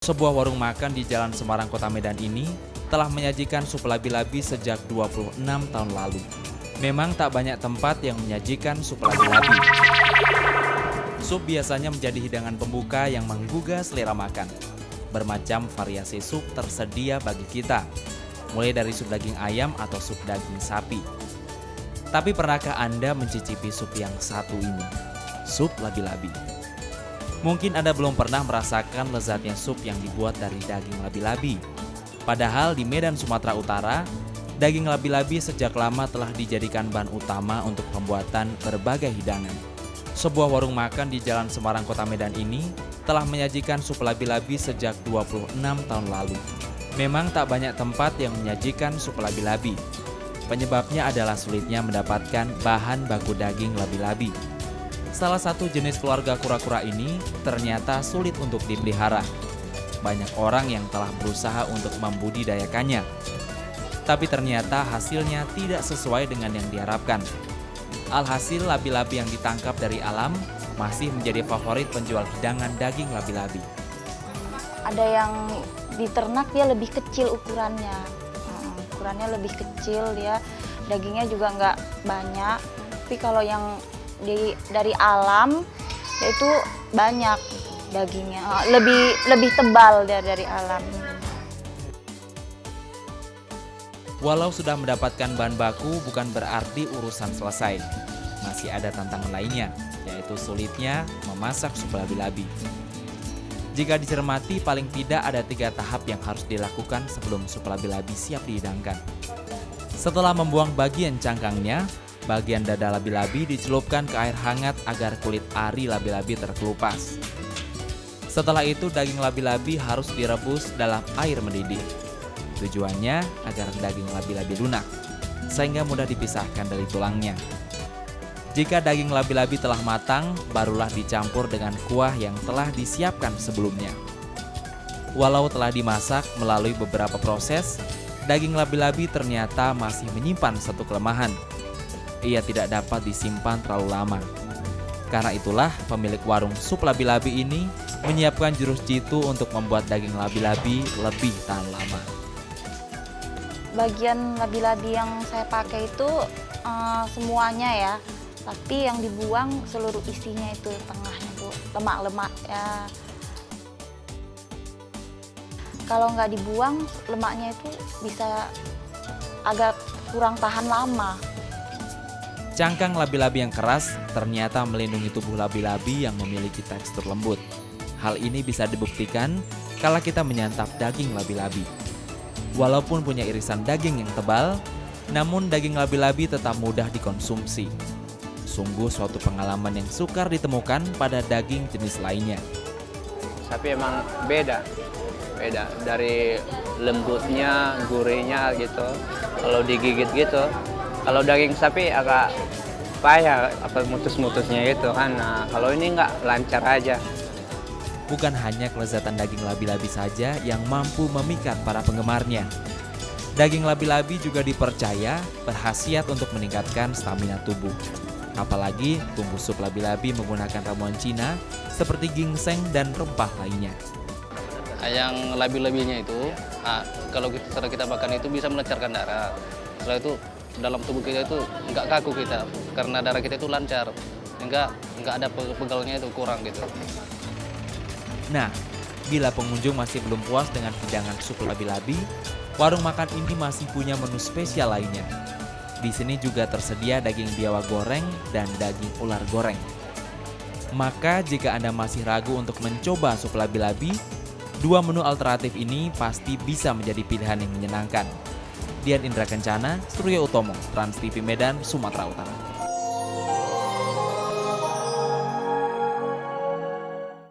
Sebuah warung makan di Jalan Semarang, Kota Medan ini telah menyajikan sup labi-labi sejak 26 tahun lalu. Memang tak banyak tempat yang menyajikan sup labi-labi. Sup biasanya menjadi hidangan pembuka yang menggugah selera makan. Bermacam variasi sup tersedia bagi kita, mulai dari sup daging ayam atau sup daging sapi. Tapi pernahkah Anda mencicipi sup yang satu ini? Sup labi-labi. Mungkin Anda belum pernah merasakan lezatnya sup yang dibuat dari daging labi-labi. Padahal di Medan, Sumatera Utara, daging labi-labi sejak lama telah dijadikan bahan utama untuk pembuatan berbagai hidangan. Sebuah warung makan di Jalan Semarang, Kota Medan ini telah menyajikan sup labi-labi sejak 26 tahun lalu. Memang tak banyak tempat yang menyajikan sup labi-labi. Penyebabnya adalah sulitnya mendapatkan bahan baku daging labi-labi. Salah satu jenis keluarga kura-kura ini ternyata sulit untuk dipelihara. Banyak orang yang telah berusaha untuk membudidayakannya, tapi ternyata hasilnya tidak sesuai dengan yang diharapkan. Alhasil, labi-labi yang ditangkap dari alam masih menjadi favorit penjual hidangan daging labi-labi. Ada yang diternak dia lebih kecil ukurannya. Ukurannya lebih kecil, dia dagingnya juga nggak banyak. Tapi kalau yang dari alam itu banyak dagingnya, lebih tebal dari alam. Walau sudah mendapatkan bahan baku, bukan berarti urusan selesai. Masih ada tantangan lainnya, yaitu sulitnya memasak sup labi-labi. Jika dicermati, paling tidak ada 3 tahap yang harus dilakukan sebelum sup labi-labi siap dihidangkan. Setelah membuang bagian cangkangnya, bagian dada labi-labi dicelupkan ke air hangat agar kulit ari labi-labi terkelupas. Setelah itu, daging labi-labi harus direbus dalam air mendidih. Tujuannya agar daging labi-labi lunak, sehingga mudah dipisahkan dari tulangnya. Jika daging labi-labi telah matang, barulah dicampur dengan kuah yang telah disiapkan sebelumnya. Walau telah dimasak melalui beberapa proses, daging labi-labi ternyata masih menyimpan satu kelemahan. Ia tidak dapat disimpan terlalu lama. Karena itulah pemilik warung sup labi-labi ini menyiapkan jurus jitu untuk membuat daging labi-labi lebih tahan lama. Bagian labi-labi yang saya pakai itu semuanya ya, tapi yang dibuang seluruh isinya itu tengahnya Bu, lemak-lemak ya. Kalau nggak dibuang, lemaknya itu bisa agak kurang tahan lama. Cangkang labi-labi yang keras ternyata melindungi tubuh labi-labi yang memiliki tekstur lembut. Hal ini bisa dibuktikan kala kita menyantap daging labi-labi. Walaupun punya irisan daging yang tebal, namun daging labi-labi tetap mudah dikonsumsi. Sungguh suatu pengalaman yang sukar ditemukan pada daging jenis lainnya. Sapi emang beda dari lembutnya, gurihnya gitu. Kalau digigit gitu, kalau daging sapi agak payah, mutus-mutusnya gitu kan. Nah, kalau ini nggak, lancar aja. Bukan hanya kelezatan daging labi-labi saja yang mampu memikat para penggemarnya. Daging labi-labi juga dipercaya berkhasiat untuk meningkatkan stamina tubuh. Apalagi bumbu sup labi-labi menggunakan ramuan Cina seperti ginseng dan rempah lainnya. Yang labi-labinya itu, kalau kita makan itu bisa melancarkan darah. Setelah itu dalam tubuh kita itu nggak kaku kita, karena darah kita itu lancar, nggak ada pegalnya itu kurang gitu. Nah, bila pengunjung masih belum puas dengan hidangan sup labi-labi, warung makan ini masih punya menu spesial lainnya. Di sini juga tersedia daging biawak goreng dan daging ular goreng. Maka jika Anda masih ragu untuk mencoba sup labi-labi, 2 menu alternatif ini pasti bisa menjadi pilihan yang menyenangkan. Dian Indra Kencana, Surya Utomo, Trans TV Medan, Sumatera Utara.